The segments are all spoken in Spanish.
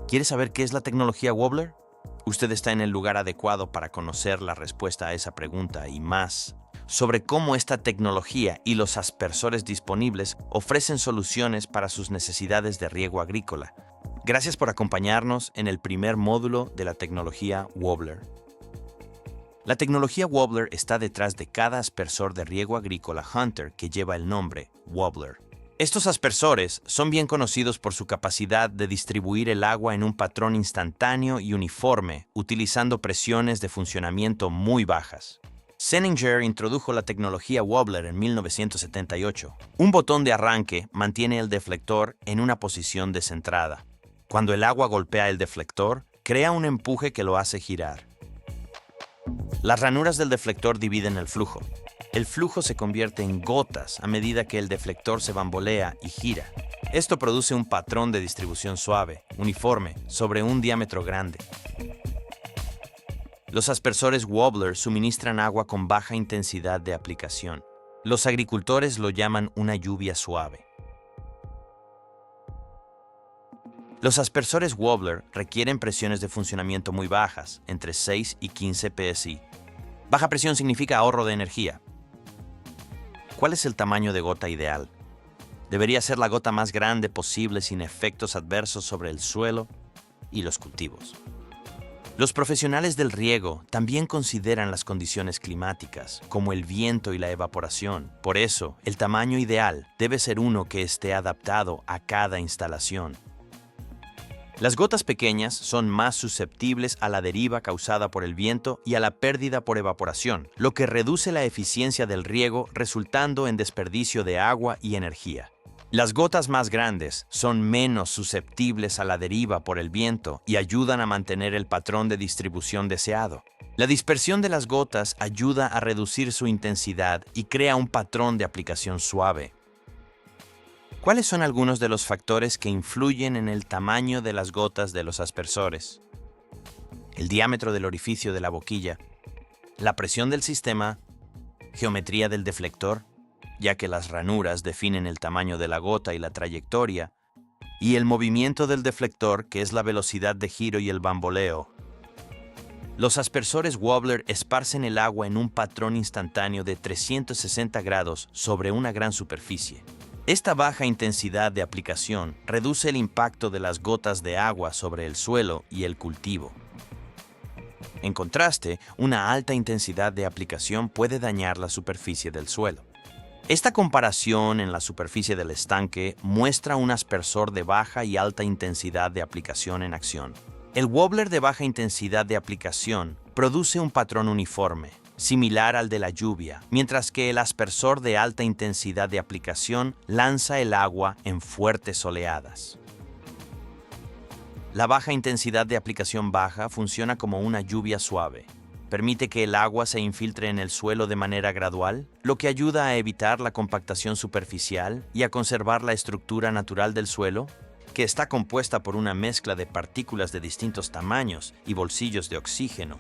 ¿Quiere saber qué es la tecnología Wobbler? Usted está en el lugar adecuado para conocer la respuesta a esa pregunta y más sobre cómo esta tecnología y los aspersores disponibles ofrecen soluciones para sus necesidades de riego agrícola. Gracias por acompañarnos en el primer módulo de la tecnología Wobbler. La tecnología Wobbler está detrás de cada aspersor de riego agrícola Hunter que lleva el nombre Wobbler. Estos aspersores son bien conocidos por su capacidad de distribuir el agua en un patrón instantáneo y uniforme, utilizando presiones de funcionamiento muy bajas. Senninger introdujo la tecnología Wobbler en 1978. Un botón de arranque mantiene el deflector en una posición descentrada. Cuando el agua golpea el deflector, crea un empuje que lo hace girar. Las ranuras del deflector dividen el flujo. El flujo se convierte en gotas a medida que el deflector se bambolea y gira. Esto produce un patrón de distribución suave, uniforme, sobre un diámetro grande. Los aspersores Wobbler suministran agua con baja intensidad de aplicación. Los agricultores lo llaman una lluvia suave. Los aspersores Wobbler requieren presiones de funcionamiento muy bajas, entre 6 y 15 psi. Baja presión significa ahorro de energía. ¿Cuál es el tamaño de gota ideal? Debería ser la gota más grande posible sin efectos adversos sobre el suelo y los cultivos. Los profesionales del riego también consideran las condiciones climáticas, como el viento y la evaporación. Por eso, el tamaño ideal debe ser uno que esté adaptado a cada instalación. Las gotas pequeñas son más susceptibles a la deriva causada por el viento y a la pérdida por evaporación, lo que reduce la eficiencia del riego, resultando en desperdicio de agua y energía. Las gotas más grandes son menos susceptibles a la deriva por el viento y ayudan a mantener el patrón de distribución deseado. La dispersión de las gotas ayuda a reducir su intensidad y crea un patrón de aplicación suave. ¿Cuáles son algunos de los factores que influyen en el tamaño de las gotas de los aspersores? El diámetro del orificio de la boquilla, la presión del sistema, geometría del deflector, ya que las ranuras definen el tamaño de la gota y la trayectoria, y el movimiento del deflector, que es la velocidad de giro y el bamboleo. Los aspersores Wobbler esparcen el agua en un patrón instantáneo de 360 grados sobre una gran superficie. Esta baja intensidad de aplicación reduce el impacto de las gotas de agua sobre el suelo y el cultivo. En contraste, una alta intensidad de aplicación puede dañar la superficie del suelo. Esta comparación en la superficie del estanque muestra un aspersor de baja y alta intensidad de aplicación en acción. El Wobbler de baja intensidad de aplicación produce un patrón uniforme, similar al de la lluvia, mientras que el aspersor de alta intensidad de aplicación lanza el agua en fuertes oleadas. La baja intensidad de aplicación baja funciona como una lluvia suave. Permite que el agua se infiltre en el suelo de manera gradual, lo que ayuda a evitar la compactación superficial y a conservar la estructura natural del suelo, que está compuesta por una mezcla de partículas de distintos tamaños y bolsillos de oxígeno.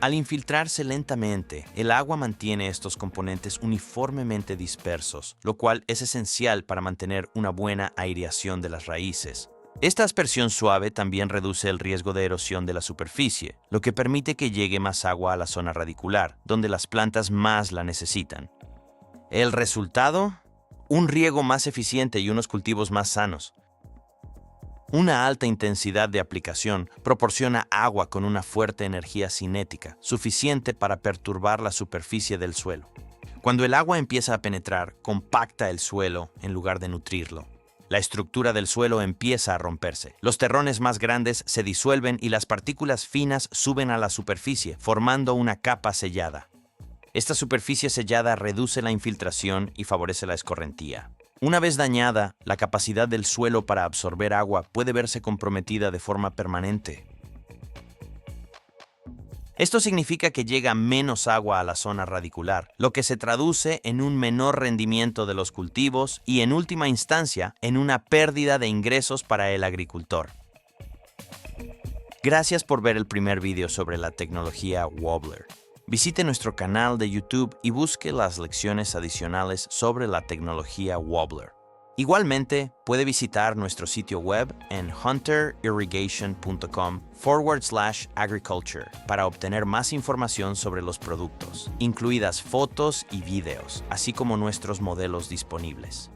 Al infiltrarse lentamente, el agua mantiene estos componentes uniformemente dispersos, lo cual es esencial para mantener una buena aireación de las raíces. Esta aspersión suave también reduce el riesgo de erosión de la superficie, lo que permite que llegue más agua a la zona radicular, donde las plantas más la necesitan. ¿El resultado? Un riego más eficiente y unos cultivos más sanos. Una alta intensidad de aplicación proporciona agua con una fuerte energía cinética, suficiente para perturbar la superficie del suelo. Cuando el agua empieza a penetrar, compacta el suelo en lugar de nutrirlo. La estructura del suelo empieza a romperse. Los terrones más grandes se disuelven y las partículas finas suben a la superficie, formando una capa sellada. Esta superficie sellada reduce la infiltración y favorece la escorrentía. Una vez dañada, la capacidad del suelo para absorber agua puede verse comprometida de forma permanente. Esto significa que llega menos agua a la zona radicular, lo que se traduce en un menor rendimiento de los cultivos y, en última instancia, en una pérdida de ingresos para el agricultor. Gracias por ver el primer video sobre la tecnología Wobbler. Visite nuestro canal de YouTube y busque las lecciones adicionales sobre la tecnología Wobbler. Igualmente, puede visitar nuestro sitio web en hunterirrigation.com/agriculture para obtener más información sobre los productos, incluidas fotos y videos, así como nuestros modelos disponibles.